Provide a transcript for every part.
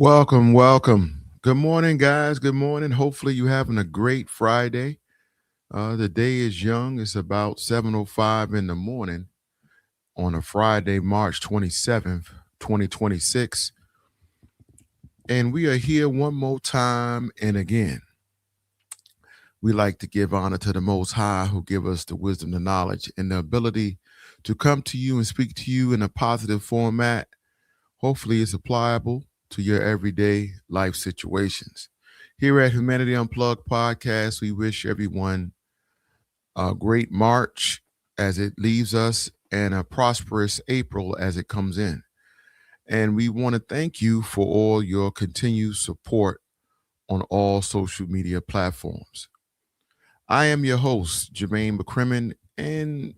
Welcome, welcome. Good morning, guys. Good morning. Hopefully, you having a great Friday. The day is young. It's about 7:05 in the morning on a Friday, March 27th, 2026. And we are here one more time. And again, we like to give honor to the Most High who give us the wisdom, the knowledge, and the ability to come to you and speak to you in a positive format. Hopefully, it's applicable to your everyday life situations. Here at Humanity Unplugged podcast, we wish everyone a great March as it leaves us and a prosperous April as it comes in. And we want to thank you for all your continued support on all social media platforms. I am your host, Jermaine McCrimmon, and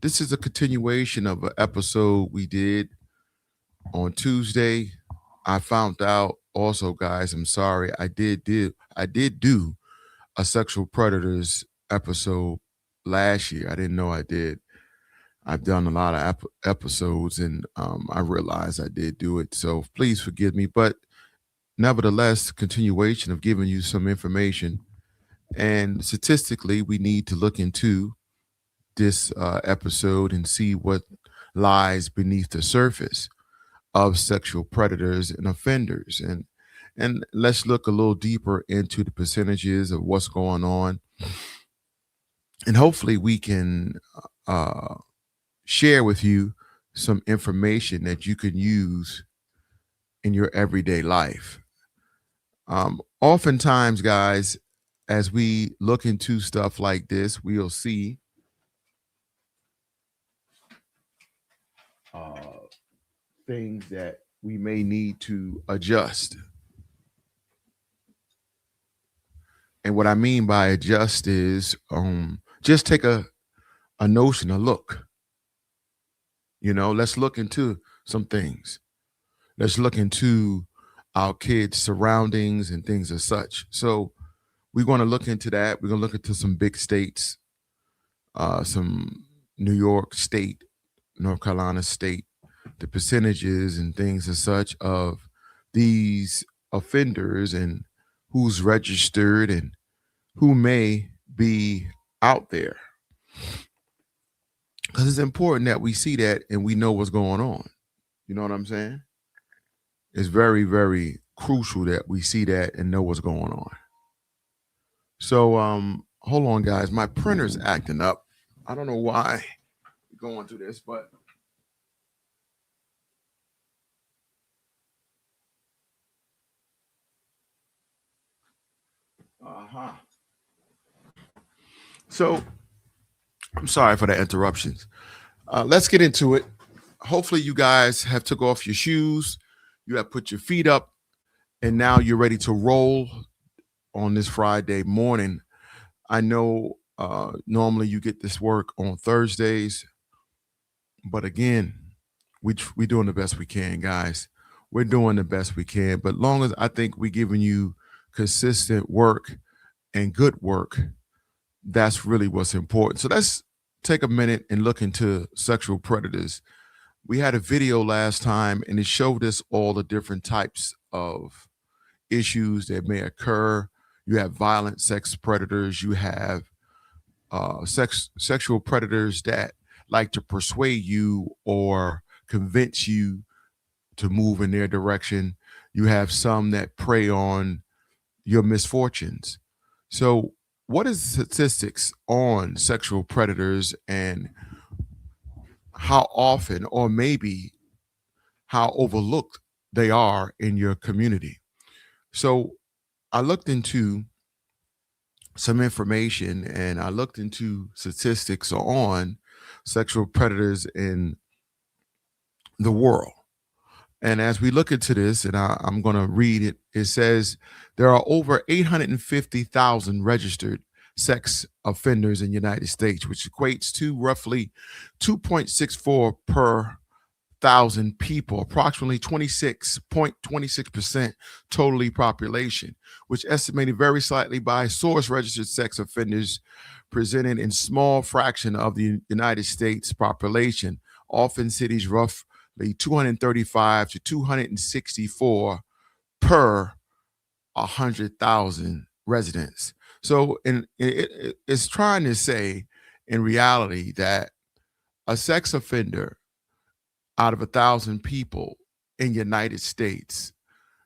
this is a continuation of an episode we did on Tuesday. I found out also, guys, I'm sorry, I did do a sexual predators episode last year. I didn't know I did. I've done a lot of episodes, and I realized I did do it. So please forgive me. But nevertheless, continuation of giving you some information. And statistically, we need to look into this episode and see what lies beneath the surface of sexual predators and offenders. And let's look a little deeper into the percentages of what's going on. And hopefully we can uh, share with you some information that you can use in your everyday life. Oftentimes, guys, as we look into stuff like this, we'll see uh, things that we may need to adjust. And what I mean by adjust is just take a notion, a look. Let's look into some things. Let's look into our kids' surroundings and things as such. So we're going to look into that. We're going to look into some big states, some New York State, North Carolina State, the percentages and things as such of these offenders and who's registered and who may be out there. Because it's important that we see that and we know what's going on. You know what I'm saying? It's very, very crucial that we see that and know what's going on. So hold on, guys. My printer's acting up. I don't know why we're going through this, but uh-huh. So I'm sorry for the interruptions. Let's get into it. Hopefully you guys have took off your shoes, you have put your feet up, and now you're ready to roll on this Friday morning. I know normally you get this work on Thursdays, but again, we doing the best we can, guys. We're doing the best we can. But long as I think we're giving you consistent work and good work, that's really what's important. So let's take a minute and look into sexual predators. We had a video last time and it showed us all the different types of issues that may occur. You have violent sex predators, you have sexual predators that like to persuade you or convince you to move in their direction. You have some that prey on your misfortunes. So, what is the statistics on sexual predators and how often, or maybe how overlooked they are in your community? So, I looked into some information and I looked into statistics on sexual predators in the world. And as we look into this, and I'm going to read it, it says there are over 850,000 registered sex offenders in the United States, which equates to roughly 2.64 per thousand people, approximately 26.26% totally population, which estimated very slightly by source registered sex offenders presented in small fraction of the United States population, often cities roughly 235 to 264 per 100,000 residents. So it's trying to say in reality that a sex offender out of 1,000 people in United States,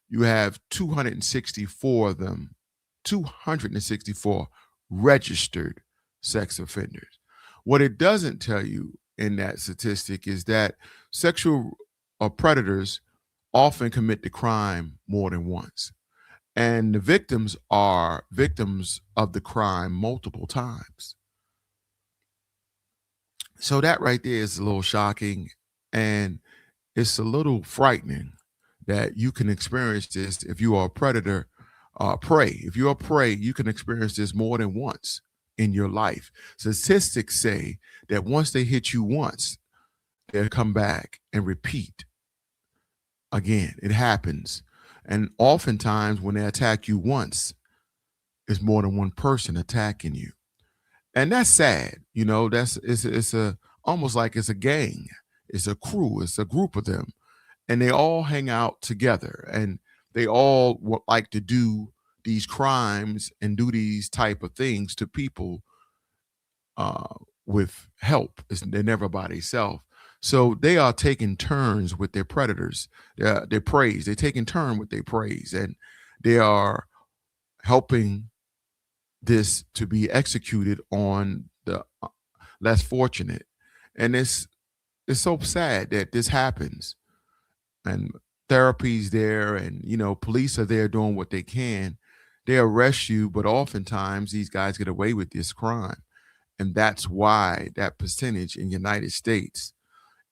you have 264 of them, 264 registered sex offenders. What it doesn't tell you in that statistic is that sexual predators often commit the crime more than once. And the victims are victims of the crime multiple times. So that right there is a little shocking, and it's a little frightening that you can experience this if you are a predator, prey. If you're a prey, you can experience this more than once in your life. Statistics say that once they hit you once, they'll come back and repeat again. It happens. And oftentimes when they attack you once, it's more than one person attacking you. And that's sad. It's a almost like it's a gang. It's a crew. It's a group of them, and they all hang out together, and they all like to do these crimes and do these type of things to people uh, with help. They're never by themselves. So they are taking turns with their predators, their preys. They're taking turn with their preys, and they are helping this to be executed on the less fortunate. And it's so sad that this happens. And therapy's there, and police are there doing what they can. They arrest you, but oftentimes these guys get away with this crime. And that's why that percentage in United States,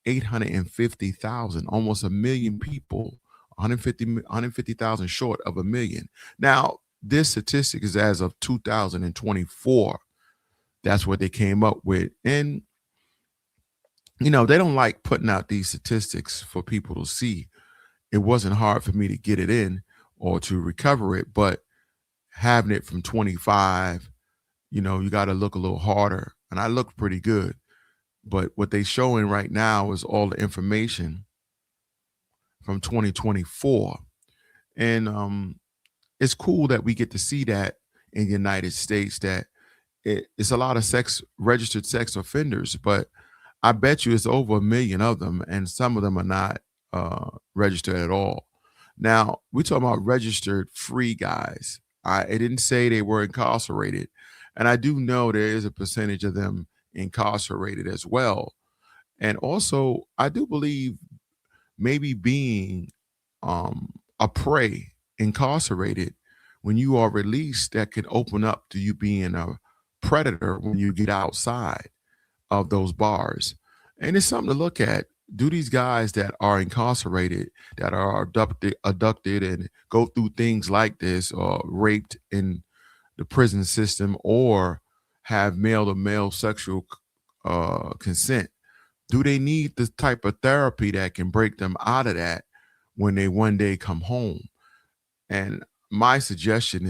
850,000, almost a million people, 150,000 short of a million. Now, this statistic is as of 2024. That's what they came up with. And, they don't like putting out these statistics for people to see. It wasn't hard for me to get it in or to recover it, but having it from 25, you got to look a little harder. And I look pretty good. But what they showing right now is all the information from 2024. And it's cool that we get to see that in the United States, that it's a lot of registered sex offenders, but I bet you it's over a million of them, and some of them are not registered at all. Now, we're talking about registered free guys. It didn't say they were incarcerated, and I do know there is a percentage of them incarcerated as well. And also, I do believe maybe being a prey incarcerated, when you are released, that can open up to you being a predator when you get outside of those bars. And it's something to look at. Do these guys that are incarcerated, that are abducted and go through things like this, or raped in the prison system, or have male to male sexual consent, do they need the type of therapy that can break them out of that when they one day come home? And my suggestion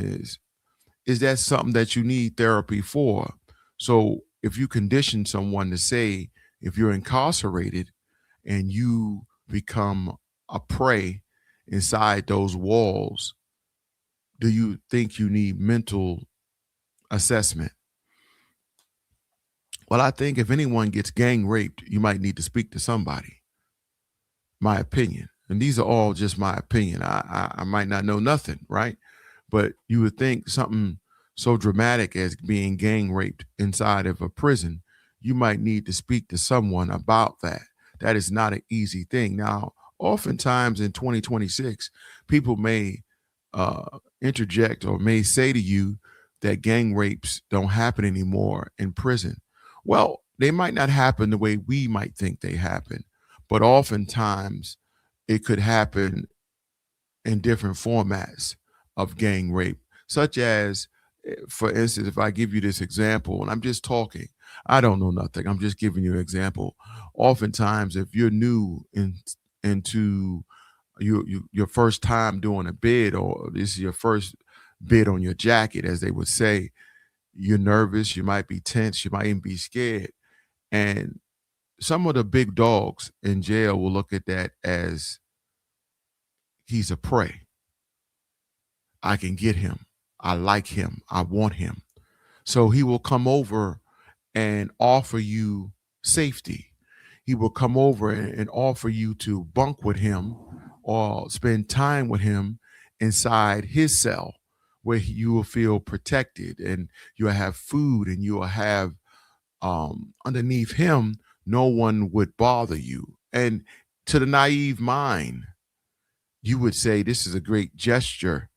is that something that you need therapy for? So if you condition someone to say, if you're incarcerated and you become a prey inside those walls, do you think you need mental assessment? Well, I think if anyone gets gang raped, you might need to speak to somebody. My opinion. And these are all just my opinion. I might not know nothing, right? But you would think something so dramatic as being gang raped inside of a prison, you might need to speak to someone about that. That is not an easy thing. Now, oftentimes in 2026, people may interject or may say to you that gang rapes don't happen anymore in prison. Well, they might not happen the way we might think they happen, but oftentimes it could happen in different formats of gang rape, such as, for instance, if I give you this example, and I'm just talking, I don't know nothing, I'm just giving you an example. Oftentimes, if you're new into your first time doing a bid, or this is your first bid on your jacket, as they would say, you're nervous, you might be tense, you might even be scared. And some of the big dogs in jail will look at that as he's a prey. I can get him. I like him. I want him. So he will come over and offer you safety. He will come over and offer you to bunk with him or spend time with him inside his cell where you will feel protected and you'll have food and you'll have underneath him, no one would bother you. And to the naive mind, you would say this is a great gesture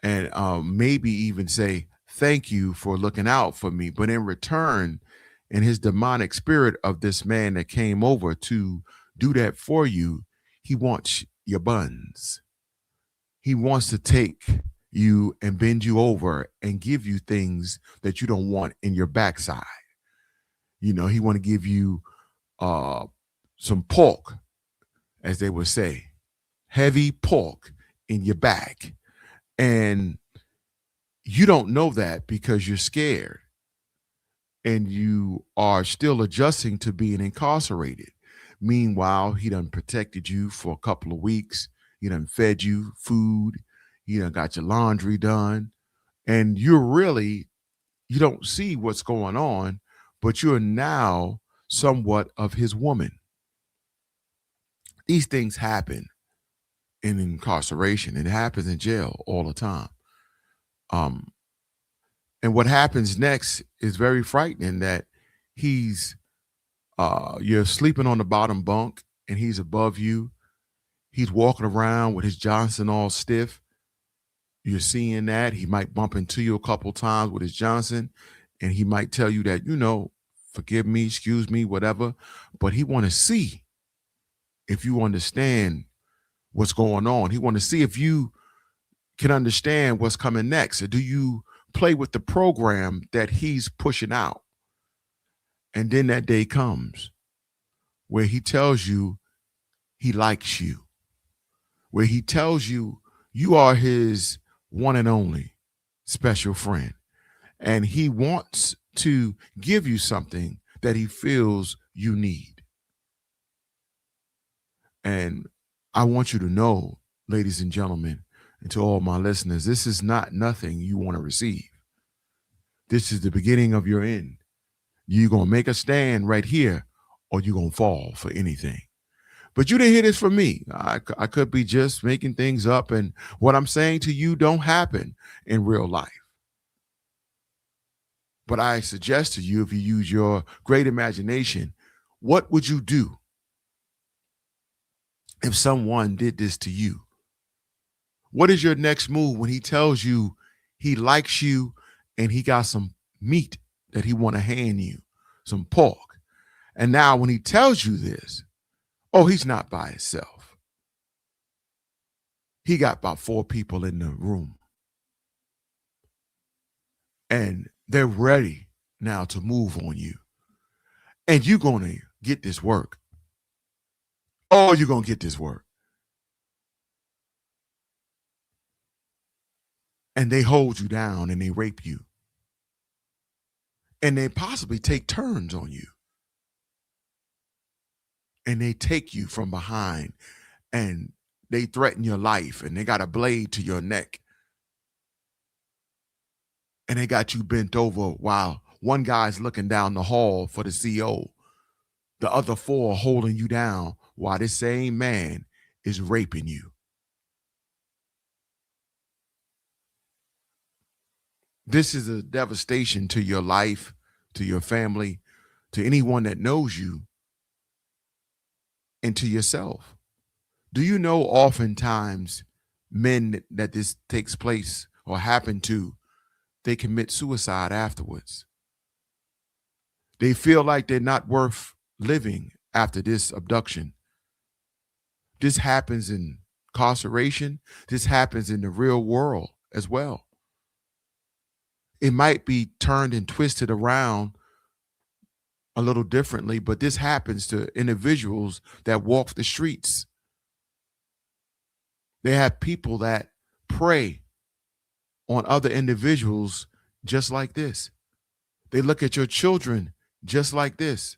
and maybe even say, thank you for looking out for me. But in return, in his demonic spirit of this man that came over to do that for you, he wants your buns. He wants to take you and bend you over and give you things that you don't want in your backside. You know, he want to give you uh, some pork, as they would say, heavy pork in your back. And you don't know that because you're scared and you are still adjusting to being incarcerated. Meanwhile, he done protected you for a couple of weeks. He done fed you food. He done got your laundry done. And you don't see what's going on, but you're now somewhat of his woman. These things happen in incarceration. It happens in jail all the time. Um, and what happens next is very frightening that he's you're sleeping on the bottom bunk and he's above you. He's walking around with his Johnson all stiff. You're seeing that. He might bump into you a couple times with his Johnson and he might tell you that, forgive me, excuse me, whatever. But he want to see if you understand what's going on. He want to see if you can understand what's coming next. Or do you play with the program that he's pushing out? And then that day comes where he tells you he likes you, where he tells you you are his one and only special friend. And he wants to give you something that he feels you need. And I want you to know, ladies and gentlemen, and to all my listeners, this is not nothing you want to receive. This is the beginning of your end. You're going to make a stand right here or you're going to fall for anything. But you didn't hear this from me. I could be just making things up. And what I'm saying to you don't happen in real life. But I suggest to you, if you use your great imagination, what would you do if someone did this to you? What is your next move when he tells you he likes you and he got some meat that he want to hand you, some pork? And now when he tells you this, oh, he's not by himself. He got about 4 people in the room. And they're ready now to move on you. And you're going to get this work. Oh, you're going to get this work. And they hold you down and they rape you. And they possibly take turns on you. And they take you from behind and they threaten your life and they got a blade to your neck. And they got you bent over while one guy's looking down the hall for the CO. The other 4 holding you down while this same man is raping you. This is a devastation to your life, to your family, to anyone that knows you, and to yourself. Do you know oftentimes men that this takes place or happen to, they commit suicide afterwards? They feel like they're not worth living after this abduction. This happens in incarceration. This happens in the real world as well. It might be turned and twisted around a little differently, but this happens to individuals that walk the streets. They have people that prey on other individuals just like this. They look at your children just like this.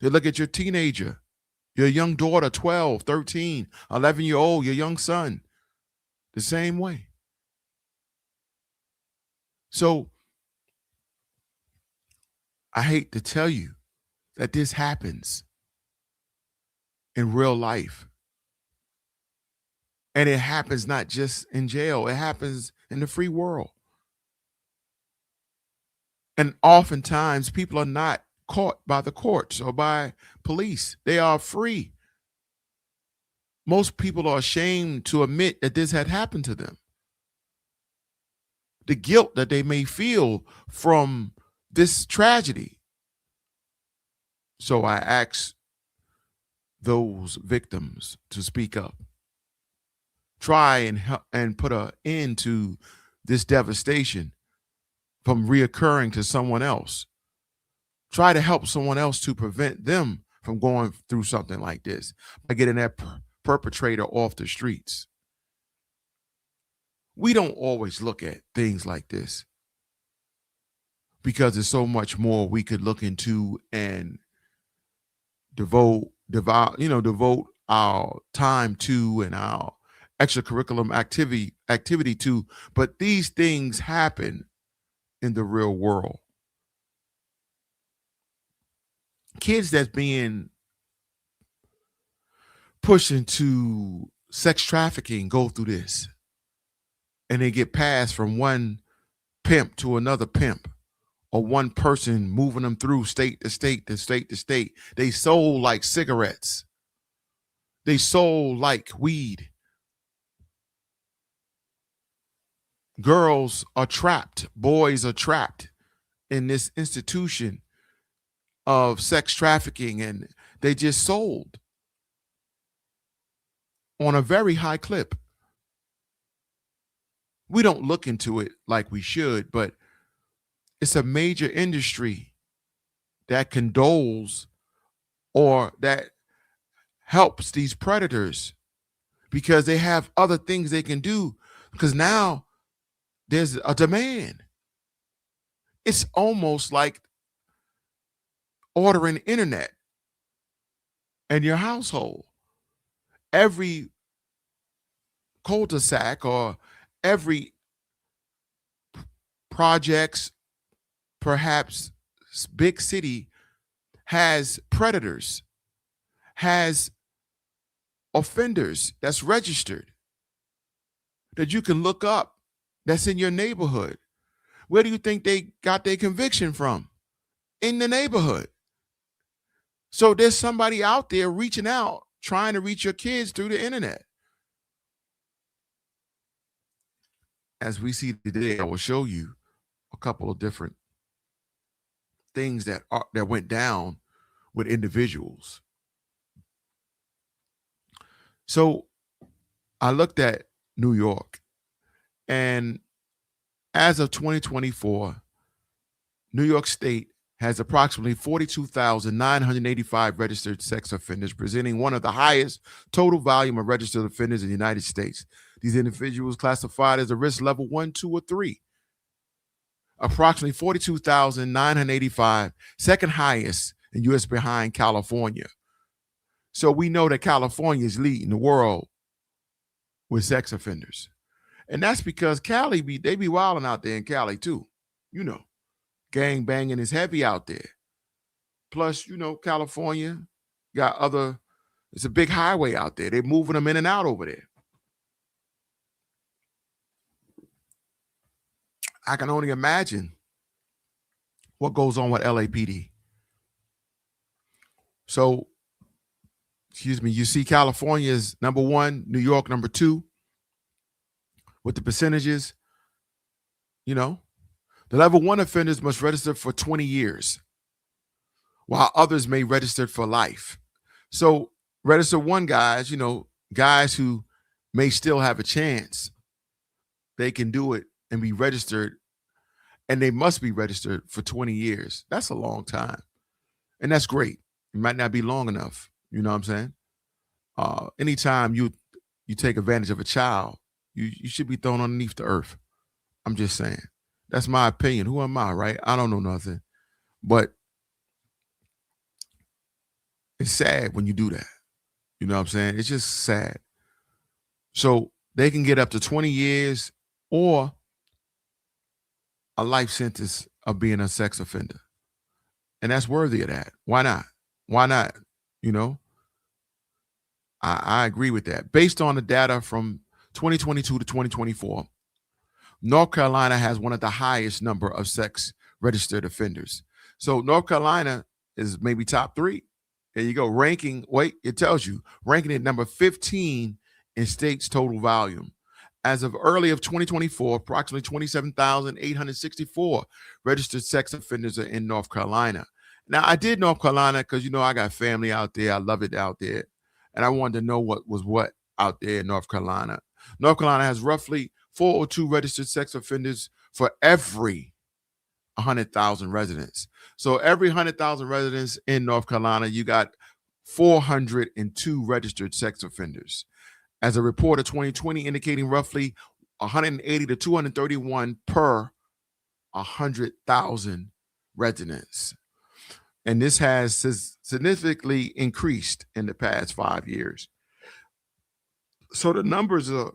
They look at your teenager, your young daughter, 12, 13, 11-year-old, your young son, the same way. So I hate to tell you that this happens in real life. And it happens not just in jail, it happens in the free world. And oftentimes people are not caught by the courts or by police. They are free. Most people are ashamed to admit that this had happened to them. The guilt that they may feel from this tragedy. So I ask those victims to speak up. Try and help and put an end to this devastation from reoccurring to someone else. Try to help someone else to prevent them from going through something like this by getting that perpetrator off the streets. We don't always look at things like this because there's so much more we could look into and devote our time to and our extracurriculum activity to. But these things happen in the real world. Kids that's being pushed into sex trafficking go through this, and they get passed from one pimp to another pimp, or one person moving them through state to state to state to state. They sold like cigarettes. They sold like weed. Girls are trapped. Boys are trapped in this institution of sex trafficking, and they just sold on a very high clip. We don't look into it like we should, but it's a major industry that condoles or that helps these predators because they have other things they can do because now there's a demand. It's almost like ordering internet in your household. Every cul-de-sac or every projects, perhaps big city has predators, has offenders that's registered that you can look up that's in your neighborhood. Where do you think they got their conviction from? In the neighborhood. So there's somebody out there reaching out, trying to reach your kids through the internet. As we see today, I will show you a couple of different things that went down with individuals. So I looked at New York, and as of 2024, New York State has approximately 42,985 registered sex offenders, presenting one of the highest total volume of registered offenders in the United States. These individuals classified as a risk level 1, 2, or 3. Approximately 42,985, second highest in U.S. behind California. So we know that California is leading the world with sex offenders. And that's because Cali, they be wilding out there in Cali too. You know, gang banging is heavy out there. Plus, California got it's a big highway out there. They're moving them in and out over there. I can only imagine what goes on with LAPD. So, you see California is number 1, New York number 2 with the percentages. The level 1 offenders must register for 20 years, while others may register for life. So register 1 guys, guys who may still have a chance, they can do it and be registered, and they must be registered for 20 years. That's a long time. And that's great. It might not be long enough. You know what I'm saying? Anytime you take advantage of a child, you should be thrown underneath the earth. I'm just saying. That's my opinion. Who am I, right? I don't know nothing. But it's sad when you do that. You know what I'm saying? It's just sad. So they can get up to 20 years, or a life sentence of being a sex offender. And that's worthy of that. Why not? Why not? You know, I agree with that. Based on the data from 2022 to 2024, North Carolina has one of the highest number of sex registered offenders. So North Carolina is maybe top three. There you go. Ranking, wait, it tells you ranking at number 15 in state's total volume. As of early of 2024, approximately 27,864 registered sex offenders are in North Carolina. Now, I did North Carolina because, I got family out there. I love it out there. And I wanted to know what was what out there in North Carolina. North Carolina has roughly 402 registered sex offenders for every 100,000 residents. So every 100,000 residents in North Carolina, you got 402 registered sex offenders. As a report of 2020 indicating roughly 180 to 231 per 100,000 residents. And this has significantly increased in the past 5 years. So the numbers are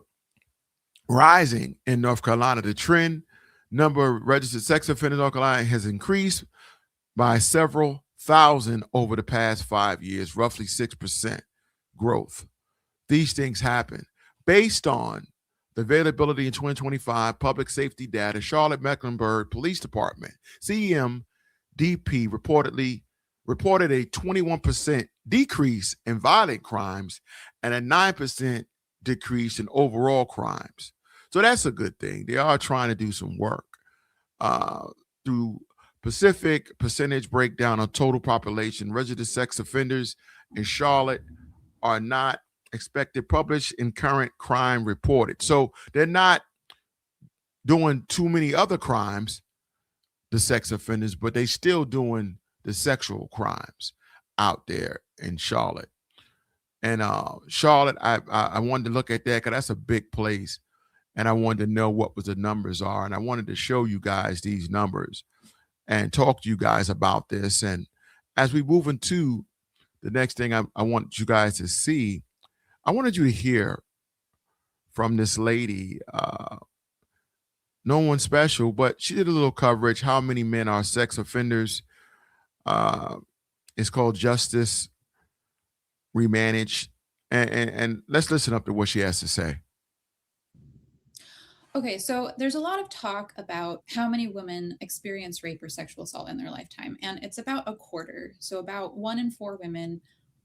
rising in North Carolina. The trend number of registered sex offenders in North Carolina has increased by several thousand over the past 5 years, roughly 6% growth. These things happen based on the availability in 2025 public safety data. Charlotte-Mecklenburg Police Department, CMDP, reported a 21% decrease in violent crimes and a 9% decrease in overall crimes. So that's a good thing. They are trying to do some work through specific percentage breakdown of total population. Registered sex offenders in Charlotte are not expected published in current crime reported. So they're not doing too many other crimes, the sex offenders, but they still doing the sexual crimes out there in Charlotte. And Charlotte, I wanted to look at that because that's a big place. And I wanted to know what was the numbers are. And I wanted to show you guys these numbers and talk to you guys about this. And as we move into the next thing I want you guys to see, I wanted you to hear from this lady. No one special, but she did a little coverage. How many men are sex offenders? It's called Justice Remanaged. And let's listen up to what she has to say. Okay, so there's a lot of talk about how many women experience rape or sexual assault in their lifetime, and it's about a quarter. So about 1 in 4 women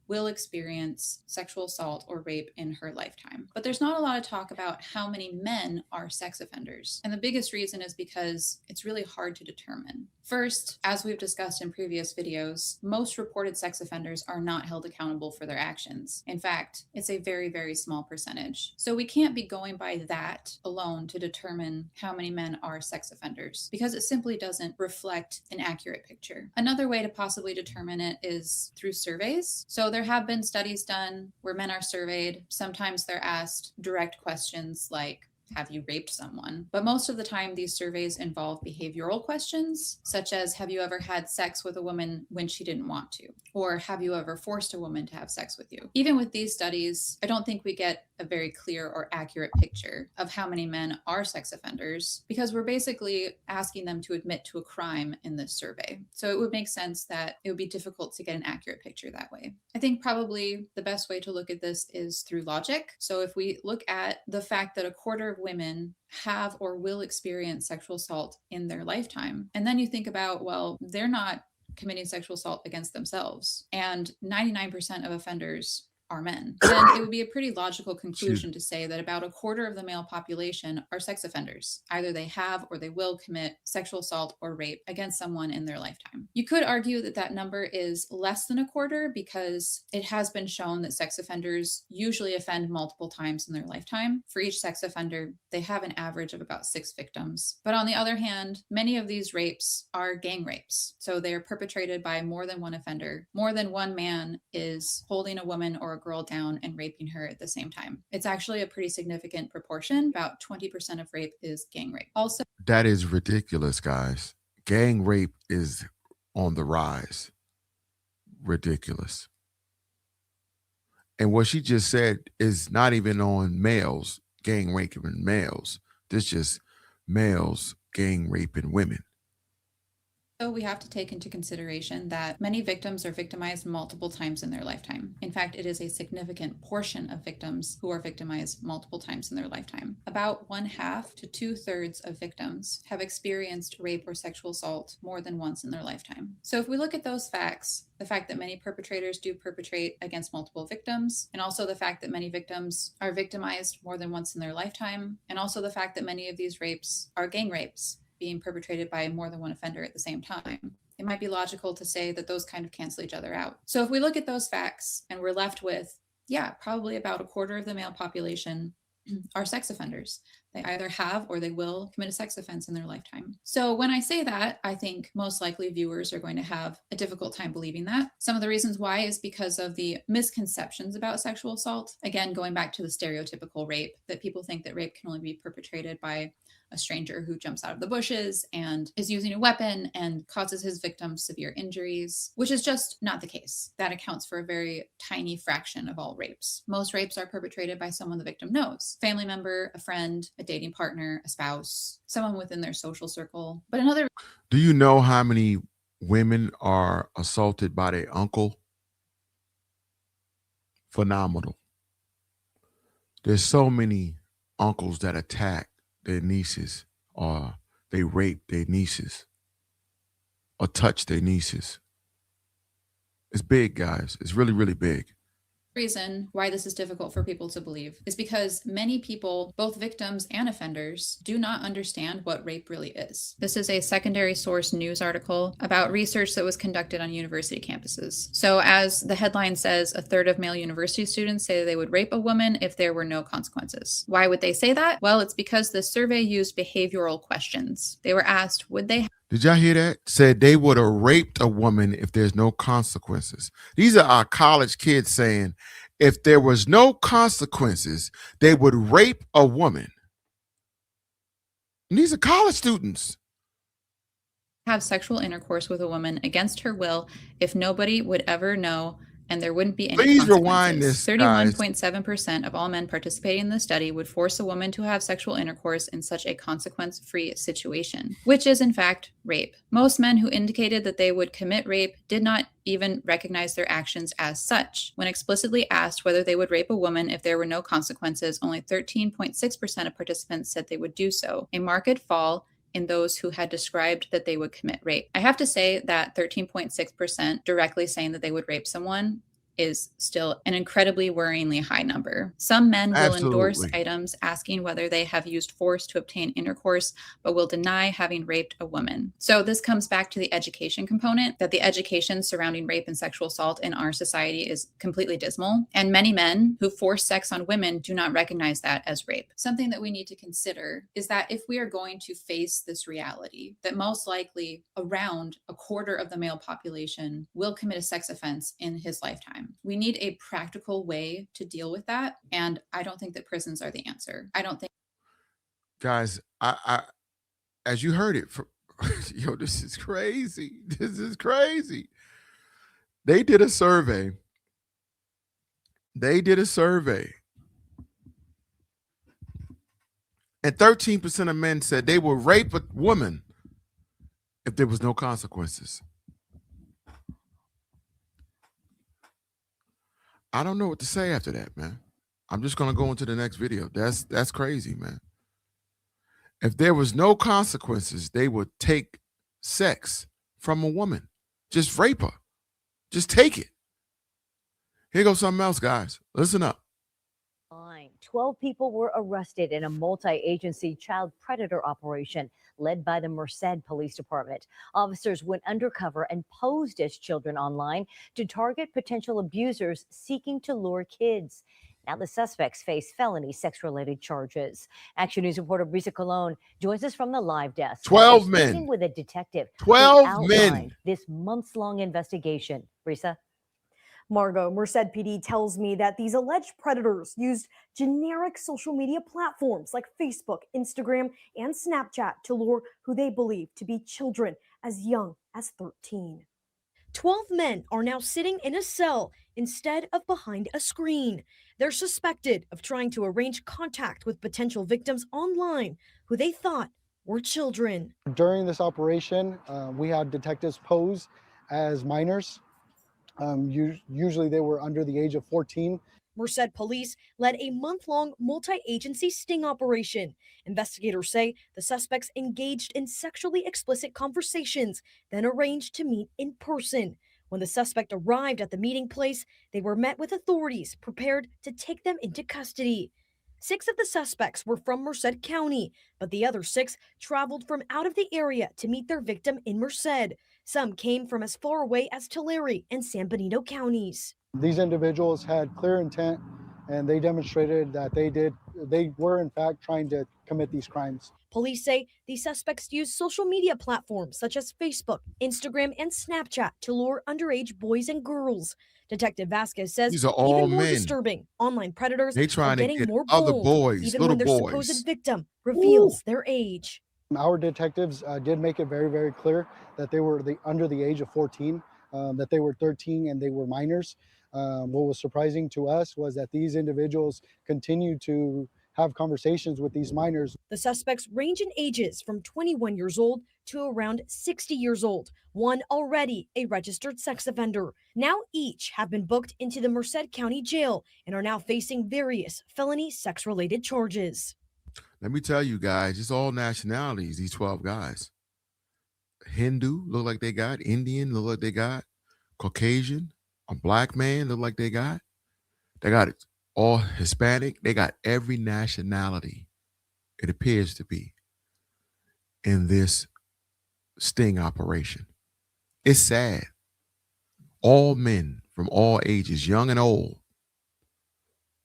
will experience sexual assault or rape in her lifetime. But there's not a lot of talk about how many men are sex offenders. And the biggest reason is because it's really hard to determine. First, as we've discussed in previous videos, most reported sex offenders are not held accountable for their actions. In fact, it's a very, very small percentage. So we can't be going by that alone to determine how many men are sex offenders because it simply doesn't reflect an accurate picture. Another way to possibly determine it is through surveys. So there have been studies done where men are surveyed. Sometimes they're asked direct questions like, have you raped someone? But most of the time, these surveys involve behavioral questions, such as, have you ever had sex with a woman when she didn't want to? Or have you ever forced a woman to have sex with you? Even with these studies, I don't think we get a very clear or accurate picture of how many men are sex offenders because we're basically asking them to admit to a crime in this survey. So it would make sense that it would be difficult to get an accurate picture that way. I think probably the best way to look at this is through logic. So if we look at the fact that a quarter of women have or will experience sexual assault in their lifetime, and then you think about, well, they're not committing sexual assault against themselves, and 99% of offenders are men, then it would be a pretty logical conclusion to say that about a quarter of the male population are sex offenders. Either they have or they will commit sexual assault or rape against someone in their lifetime. You could argue that that number is less than a quarter because it has been shown that sex offenders usually offend multiple times in their lifetime. For each sex offender, they have an average of about 6 victims. But on the other hand, many of these rapes are gang rapes. So they are perpetrated by more than one offender. More than one man is holding a woman or a girl down and raping her at the same time. It's actually a pretty significant proportion. About 20% of rape is gang rape. Also, that is ridiculous, guys. Gang rape is on the rise. Ridiculous. And what she just said is not even on males, gang raping males. This just males gang raping women? So we have to take into consideration that many victims are victimized multiple times in their lifetime. In fact, it is a significant portion of victims who are victimized multiple times in their lifetime. About one half to two-thirds of victims have experienced rape or sexual assault more than once in their lifetime. So if we look at those facts, the fact that many perpetrators do perpetrate against multiple victims, and also the fact that many victims are victimized more than once in their lifetime, and also the fact that many of these rapes are gang rapes being perpetrated by more than one offender at the same time, it might be logical to say that those kind of cancel each other out. So if we look at those facts and we're left with, yeah, probably about a quarter of the male population are sex offenders. They either have or they will commit a sex offense in their lifetime. So when I say that, I think most likely viewers are going to have a difficult time believing that. Some of the reasons why is because of the misconceptions about sexual assault. Again, going back to the stereotypical rape, that people think that rape can only be perpetrated by a stranger who jumps out of the bushes and is using a weapon and causes his victims severe injuries, which is just not the case. That accounts for a very tiny fraction of all rapes. Most rapes are perpetrated by someone the victim knows: family member, a friend, a dating partner, a spouse, someone within their social circle. But another Do you know how many women are assaulted by their uncle? Phenomenal. There's so many uncles that attack their nieces, or they rape their nieces, or touch their nieces. It's big, guys. It's really, really big. reason why this is difficult for people to believe is because many people, both victims and offenders, do not understand what rape really is. This is a secondary source news article about research that was conducted on university campuses. So, as the headline says, a third of male university students say they would rape a woman if there were no consequences. Why would they say that? Well, it's because the survey used behavioral questions. They were asked, would they Did y'all hear that? Said they would have raped a woman if there's no consequences. These are our college kids saying if there was no consequences, they would rape a woman. And these are college students. have sexual intercourse with a woman against her will if nobody would ever know and there wouldn't be any Please rewind consequences? this, guys. 31.7% of all men participating in the study would force a woman to have sexual intercourse in such a consequence free situation, which is in fact rape. Most men who indicated that they would commit rape did not even recognize their actions as such. When explicitly asked whether they would rape a woman if there were no consequences, only 13.6% of participants said they would do so, a marked fall in those who had described that they would commit rape. I have to say that 13.6% directly saying that they would rape someone is still an incredibly worryingly high number. Some men will endorse Absolutely. items asking whether they have used force to obtain intercourse, but will deny having raped a woman. So this comes back to the education component, that the education surrounding rape and sexual assault in our society is completely dismal. And many men who force sex on women do not recognize that as rape. Something that we need to consider is that if we are going to face this reality, that most likely around a quarter of the male population will commit a sex offense in his lifetime, we need a practical way to deal with that. And I don't think that prisons are the answer. I don't think Guys, I as you heard it, yo, this is crazy. This is crazy. They did a survey. They did a survey. And 13% of men said they would rape a woman if there was no consequences. I don't know what to say after that, man. I'm just gonna go into the next video. That's crazy, man. If there was no consequences, they would take sex from a woman. Just rape her. Just take it. Here goes something else, guys. Listen up. 12 people were arrested in a multi-agency child predator operation led by the Merced Police Department. Officers went undercover and posed as children online to target potential abusers seeking to lure kids. Now the suspects face felony sex-related charges. Action News reporter Brisa Colon joins us from the live desk. 12 speaking men. with a detective 12 who men. outlined this months-long investigation. Brisa? Margot, Merced PD tells me that these alleged predators used generic social media platforms like Facebook, Instagram, and Snapchat to lure who they believe to be children as young as 13. 12 men are now sitting in a cell instead of behind a screen. They're suspected of trying to arrange contact with potential victims online who they thought or children. During this operation, we had detectives pose as minors. Usually they were under the age of 14. Merced police led a month-long multi-agency sting operation. Investigators say the suspects engaged in sexually explicit conversations, then arranged to meet in person. When the suspect arrived at the meeting place, they were met with authorities prepared to take them into custody. 6 of the suspects were from Merced County, but the other 6 traveled from out of the area to meet their victim in Merced. Some came from as far away as Tulare and San Benito counties. These individuals had clear intent, and they demonstrated that they were in fact trying to commit these crimes. Police say these suspects use social media platforms such as Facebook, Instagram, and Snapchat to lure underage boys and girls. Detective Vasquez says These are all even more men. disturbing, online predators They are trying to getting get more other bold, boys, even little when their boys. supposed victim reveals their age. Our detectives did make it very, very clear that they were under the age of 14, that they were 13 and they were minors. What was surprising to us was that these individuals continued to have conversations with these minors. The suspects range in ages from 21 years old to around 60 years old, one already a registered sex offender. Now each have been booked into the Merced County Jail and are now facing various felony sex-related charges. Let me tell you guys, it's all nationalities, these 12 guys. Hindu look like they got, Indian look like they got, Caucasian, a black man look like they got it all Hispanic, they got every nationality, it appears to be, in this sting operation. It's sad. All men from all ages, young and old,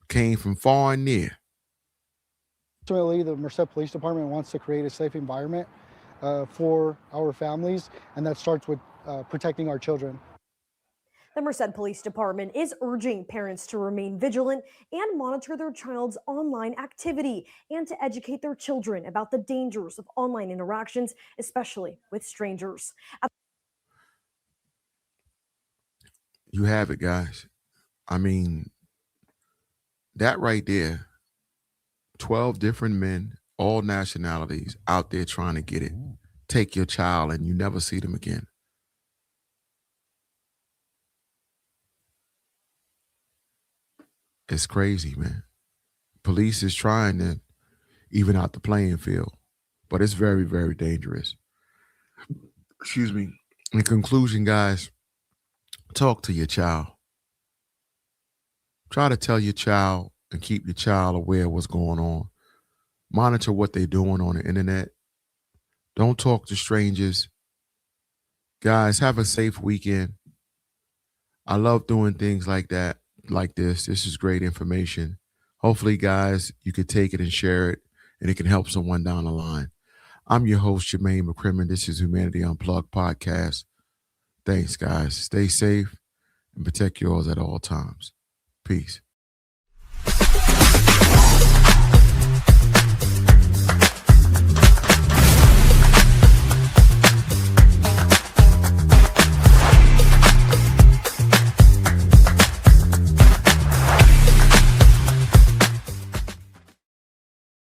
came from far and near. Ultimately, the Merced Police Department wants to create a safe environment for our families, and that starts with protecting our children. The Merced Police Department is urging parents to remain vigilant and monitor their child's online activity and to educate their children about the dangers of online interactions, especially with strangers. You have it, guys. I mean, that right there, 12 different men, all nationalities out there trying to get it. Take your child and you never see them again. It's crazy, man. Police is trying to even out the playing field, but it's very, very dangerous. Excuse me. In conclusion, guys, talk to your child. Try to tell your child and keep your child aware of what's going on. Monitor what they're doing on the internet. Don't talk to strangers. Guys, have a safe weekend. I love doing things like that, like this. This is great information. Hopefully, guys, you could take it and share it, and it can help someone down the line. I'm your host, Jermaine McCrimmon. This is Humanity Unplugged podcast. Thanks, guys. Stay safe and protect yours at all times. Peace.